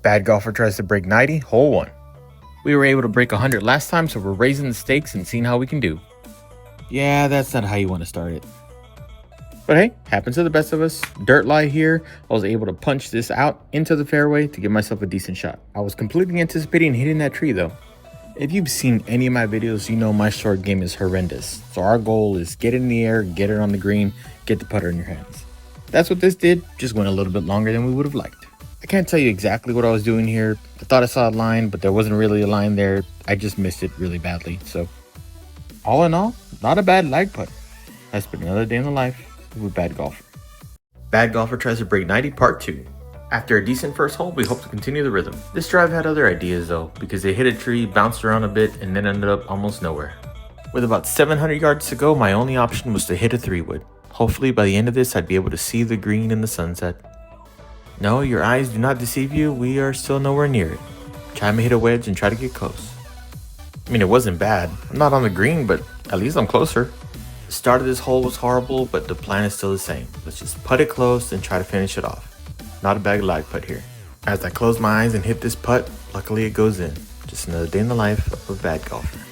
Bad golfer tries to break 90, hole 1. We were able to break 100 last time, so we're raising the stakes and seeing how we can do. Yeah, that's not how you want to start it. But hey, happens to the best of us. Dirt lie here. I was able to punch this out into the fairway to give myself a decent shot. I was completely anticipating hitting that tree though. If you've seen any of my videos, you know my short game is horrendous. So our goal is get it in the air, get it on the green, get the putter in your hands. That's what this did, just went a little bit longer than we would have liked. I can't tell you exactly what I was doing here. I thought I saw a line, but there wasn't really a line there. I just missed it really badly. So all in all, not a bad lag putt. That's been another day in the life of a bad golfer. Bad golfer tries to break 90, part 2. After a decent first hole, we hope to continue the rhythm. This drive had other ideas though, because they hit a tree, bounced around a bit, and then ended up almost nowhere. With about 700 yards to go, my only option was to hit a 3-wood. Hopefully by the end of this, I'd be able to see the green in the sunset. No, your eyes do not deceive you, we are still nowhere near it. Try to hit a wedge and try to get close. I mean, it wasn't bad. I'm not on the green, but at least I'm closer. The start of this hole was horrible, but the plan is still the same. Let's just putt it close and try to finish it off. Not a bad lag putt here. As I close my eyes and hit this putt, luckily it goes in. Just another day in the life of a bad golfer.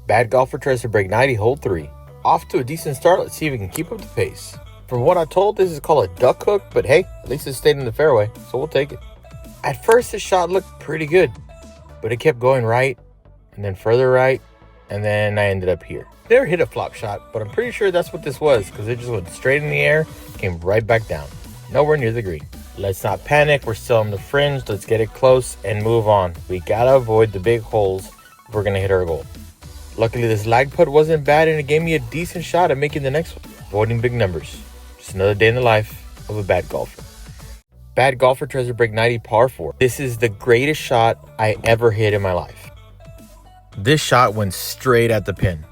Bad golfer tries to break 90, hole 3. Off to a decent start, let's see if we can keep up the pace. From what I told, this is called a duck hook, but hey, at least it stayed in the fairway, so we'll take it. At first, the shot looked pretty good, but it kept going right, and then further right, and then I ended up here. Never hit a flop shot, but I'm pretty sure that's what this was, because it just went straight in the air, came right back down. Nowhere near the green. Let's not panic, we're still on the fringe, let's get it close and move on. We gotta avoid the big holes if we're gonna hit our goal. Luckily, this lag putt wasn't bad, and it gave me a decent shot at making the next one. Avoiding big numbers. Just another day in the life of a bad golfer. Bad golfer tries to break 90, par 4. This is the greatest shot I ever hit in my life. This shot went straight at the pin.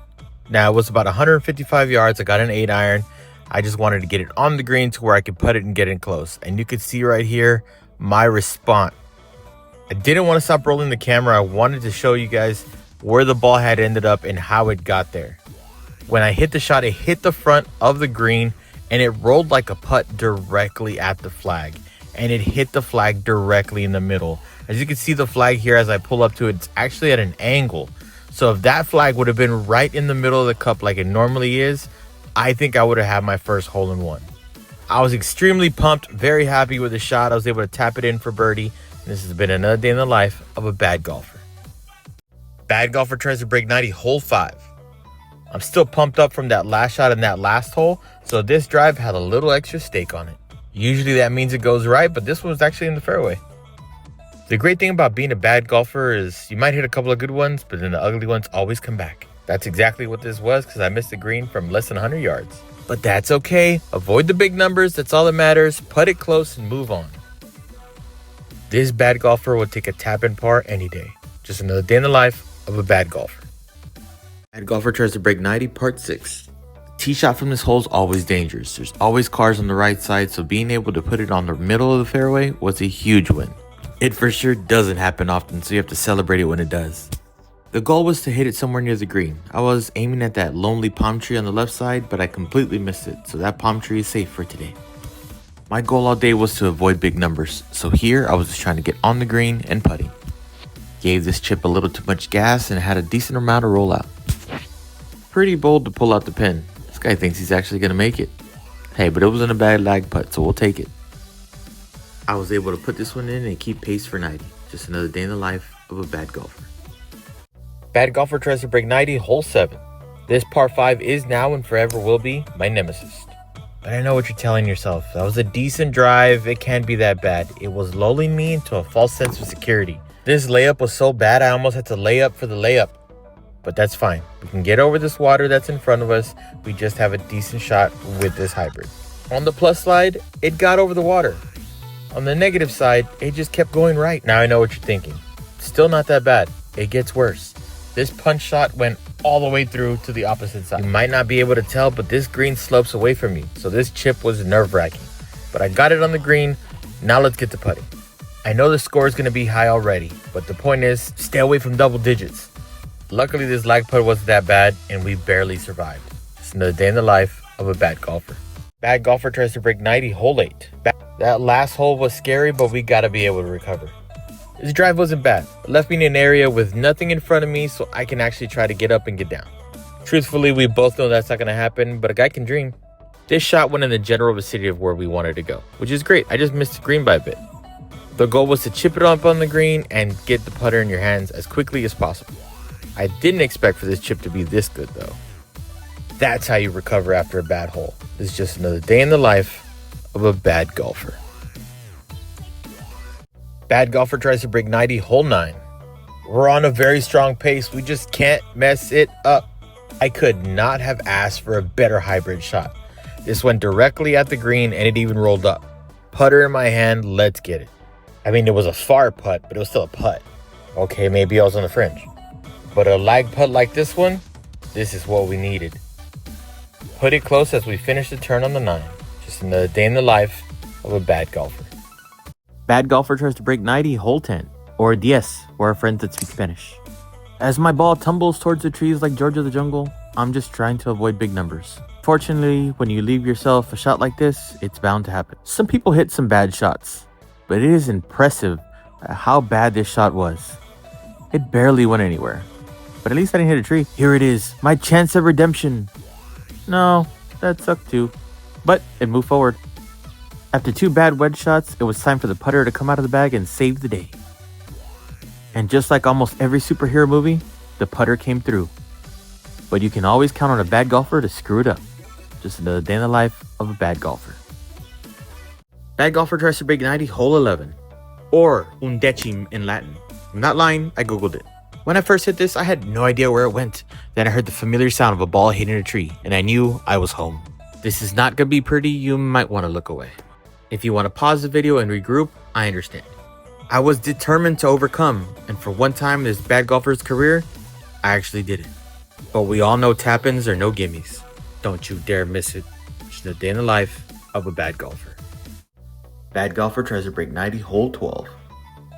Now, it was about 155 yards. I got an 8-iron. I just wanted to get it on the green to where I could put it and get in close. And you can see right here, my response. I didn't want to stop rolling the camera. I wanted to show you guys where the ball had ended up and how it got there. When I hit the shot, it hit the front of the green and it rolled like a putt directly at the flag. And it hit the flag directly in the middle. As you can see the flag here as I pull up to it, it's actually at an angle. So if that flag would have been right in the middle of the cup like it normally is, I think I would have had my first hole in one. I was extremely pumped, very happy with the shot. I was able to tap it in for birdie. And this has been another day in the life of a bad golfer. Bad golfer tries to break 90, hole 5. I'm still pumped up from that last shot in that last hole, so this drive had a little extra stake on it. Usually that means it goes right, but this one was actually in the fairway. The great thing about being a bad golfer is you might hit a couple of good ones, but then the ugly ones always come back. That's exactly what this was, because I missed the green from less than 100 yards. But that's okay. Avoid the big numbers. That's all that matters. Putt it close and move on. This bad golfer would take a tap-in par any day. Just another day in the life of a bad golfer. Bad golfer tries to break 90, part 6. Tee shot from this hole is always dangerous. There's always cars on the right side, so being able to put it on the middle of the fairway was a huge win. It for sure doesn't happen often, so you have to celebrate it when it does. The goal was to hit it somewhere near the green. I was aiming at that lonely palm tree on the left side, but I completely missed it, so that palm tree is safe for today. My goal all day was to avoid big numbers, so here I was just trying to get on the green and putting. Gave this chip a little too much gas and had a decent amount of rollout. Pretty bold to pull out the pin. This guy thinks he's actually going to make it. Hey, but it wasn't a bad lag putt, so we'll take it. I was able to put this one in and keep pace for 90. Just another day in the life of a bad golfer. Bad golfer tries to break 90, hole 7. This par 5 is now and forever will be my nemesis. But I know what you're telling yourself. That was a decent drive. It can't be that bad. It was lulling me into a false sense of security. This layup was so bad I almost had to lay up for the layup. But that's fine. We can get over this water that's in front of us. We just have a decent shot with this hybrid. On the plus side, it got over the water. On the negative side, it just kept going right. Now I know what you're thinking. Still not that bad. It gets worse. This punch shot went all the way through to the opposite side. You might not be able to tell, but this green slopes away from me. So this chip was nerve-wracking. But I got it on the green. Now let's get to putting. I know the score is going to be high already, but the point is, stay away from double digits. Luckily, this lag putt wasn't that bad, and we barely survived. Just another day in the life of a bad golfer. Bad golfer tries to break 90, hole 8. That last hole was scary, but we got to be able to recover. This drive wasn't bad. It left me in an area with nothing in front of me so I can actually try to get up and get down. Truthfully, we both know that's not going to happen, but a guy can dream. This shot went in the general vicinity of where we wanted to go, which is great. I just missed the green by a bit. The goal was to chip it up on the green and get the putter in your hands as quickly as possible. I didn't expect for this chip to be this good though. That's how you recover after a bad hole. It's just another day in the life of a bad golfer. Bad golfer tries to break 90, hole 9. We're on a very strong pace. We just can't mess it up. I could not have asked for a better hybrid shot. This went directly at the green and it even rolled up. Putter in my hand, let's get it. I mean, it was a far putt, but it was still a putt. Okay, maybe I was on the fringe. But a lag putt like this one, this is what we needed. Put it close as we finish the turn on the 9. Just another day in the life of a bad golfer. Bad golfer tries to break 90, hole 10. Or 10, for our friends that speak Spanish. As my ball tumbles towards the trees like George of the Jungle, I'm just trying to avoid big numbers. Fortunately, when you leave yourself a shot like this, it's bound to happen. Some people hit some bad shots, but it is impressive how bad this shot was. It barely went anywhere, but at least I didn't hit a tree. Here it is, my chance of redemption. No, that sucked too, but it moved forward. After 2 bad wedge shots, it was time for the putter to come out of the bag and save the day. And just like almost every superhero movie, the putter came through. But you can always count on a bad golfer to screw it up. Just another day in the life of a bad golfer. Bad golfer tries to break 90, hole 11. Or undecim in Latin. I'm not lying, I googled it. When I first hit this, I had no idea where it went. Then I heard the familiar sound of a ball hitting a tree, and I knew I was home. This is not gonna be pretty, you might want to look away. If you want to pause the video and regroup, I understand. I was determined to overcome, and for one time in this bad golfer's career, I actually did it. But we all know tap-ins are no gimmies. Don't you dare miss it. It's the day in the life of a bad golfer. Bad golfer tries to break 90, hole 12.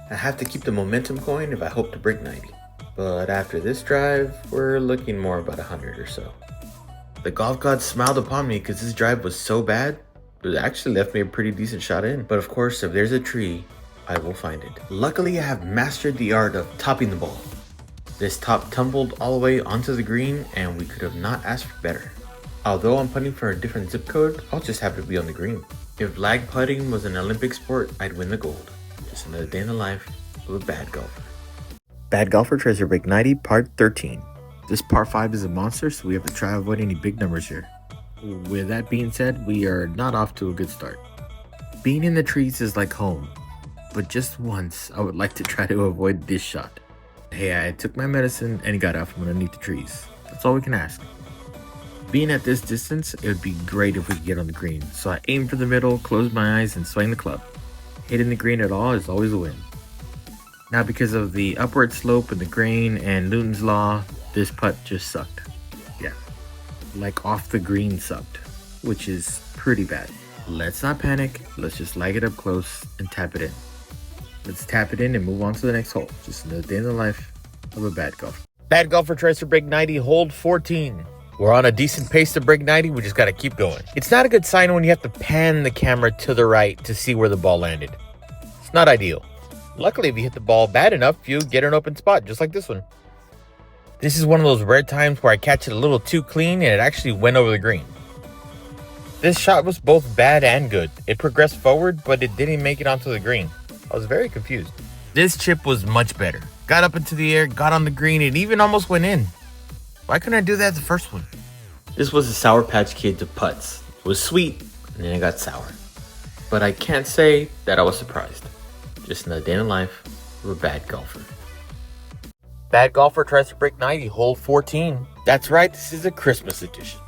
I have to keep the momentum going if I hope to break 90. But after this drive, we're looking more about 100 or so. The golf gods smiled upon me because this drive was so bad, it actually left me a pretty decent shot in. But of course, if there's a tree, I will find it. Luckily, I have mastered the art of topping the ball. This top tumbled all the way onto the green and we could have not asked for better. Although I'm putting for a different zip code, I'll just have to be on the green. If lag putting was an Olympic sport, I'd win the gold. Just another day in the life of a bad golfer. Bad golfer tries to break 90, part 13. This par 5 is a monster, so we have to try to avoid any big numbers here. With that being said, we are not off to a good start. Being in the trees is like home. But just once, I would like to try to avoid this shot. Hey, I took my medicine and got out from underneath the trees. That's all we can ask. Being at this distance, it would be great if we could get on the green. So I aim for the middle, close my eyes, and swing the club. Hitting the green at all is always a win. Now because of the upward slope and the grain and Newton's law, this putt just sucked. Yeah, like off the green sucked, which is pretty bad. Let's not panic, let's just lag it up close and tap it in. Let's tap it in and move on to the next hole. Just another day in the life of a bad golfer. Bad golfer tries to break 90, hole 14. We're on a decent pace to break 90, we just gotta keep going. It's not a good sign when you have to pan the camera to the right to see where the ball landed. It's not ideal. Luckily, if you hit the ball bad enough, you get an open spot, just like this one. This is one of those rare times where I catch it a little too clean and it actually went over the green. This shot was both bad and good. It progressed forward, but it didn't make it onto the green. I was very confused. This chip was much better. Got up into the air, got on the green, and even almost went in. Why couldn't I do that the first one? This was a Sour Patch Kids of putts. It was sweet, and then it got sour. But I can't say that I was surprised. Just another day in the life of a bad golfer. Bad golfer tries to break 90, hole 14. That's right, this is a Christmas edition.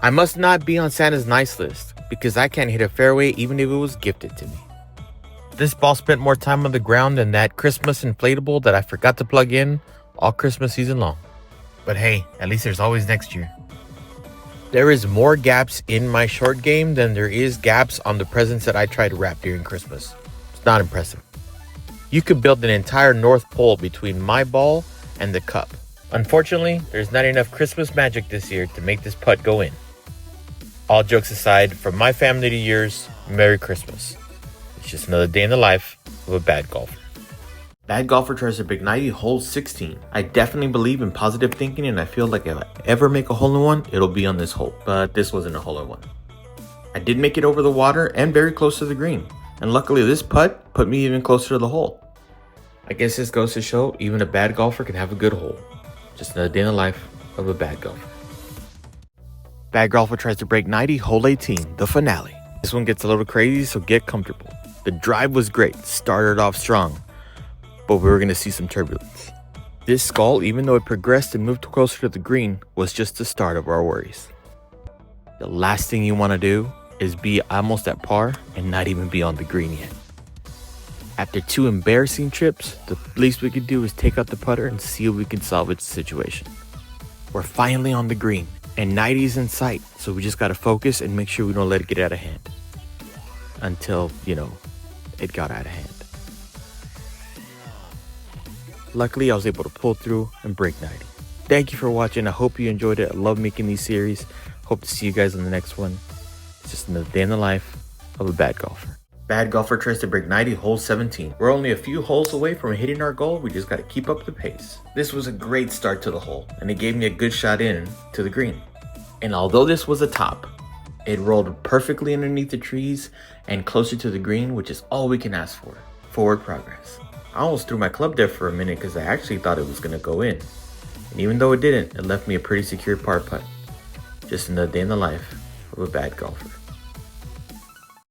I must not be on Santa's nice list, because I can't hit a fairway even if it was gifted to me. This ball spent more time on the ground than that Christmas inflatable that I forgot to plug in all Christmas season long. But hey, at least there's always next year. There is more gaps in my short game than there is gaps on the presents that I try to wrap during Christmas. It's not impressive. You could build an entire North Pole between my ball and the cup. Unfortunately, there's not enough Christmas magic this year to make this putt go in. All jokes aside, from my family to yours, Merry Christmas. It's just another day in the life of a bad golfer. Bad golfer tries to break 90, hole 16. I definitely believe in positive thinking, and I feel like if I ever make a hole-in-one, it'll be on this hole. But this wasn't a hole-in-one. I did make it over the water and very close to the green. And luckily this putt put me even closer to the hole. I guess this goes to show even a bad golfer can have a good hole. Just another day in the life of a bad golfer. Bad golfer tries to break 90, hole 18, the finale. This one gets a little crazy, so get comfortable. The drive was great, started off strong, but we were going to see some turbulence. This skull, even though it progressed and moved closer to the green, was just the start of our worries. The last thing you want to do is be almost at par and not even be on the green yet. After 2 embarrassing trips, the least we could do is take out the putter and see if we can salvage the situation. We're finally on the green, and 90 is in sight, so we just gotta focus and make sure we don't let it get out of hand. Until, it got out of hand. Luckily, I was able to pull through and break 90. Thank you for watching. I hope you enjoyed it. I love making these series. Hope to see you guys in the next one. It's just another day in the life of a bad golfer. Bad golfer tries to break 90, hole 17. We're only a few holes away from hitting our goal. We just got to keep up the pace. This was a great start to the hole, and it gave me a good shot in to the green. And although this was a top, it rolled perfectly underneath the trees and closer to the green, which is all we can ask for. Forward progress. I almost threw my club there for a minute because I actually thought it was going to go in. And even though it didn't, it left me a pretty secure par putt. Just another day in the life of a bad golfer.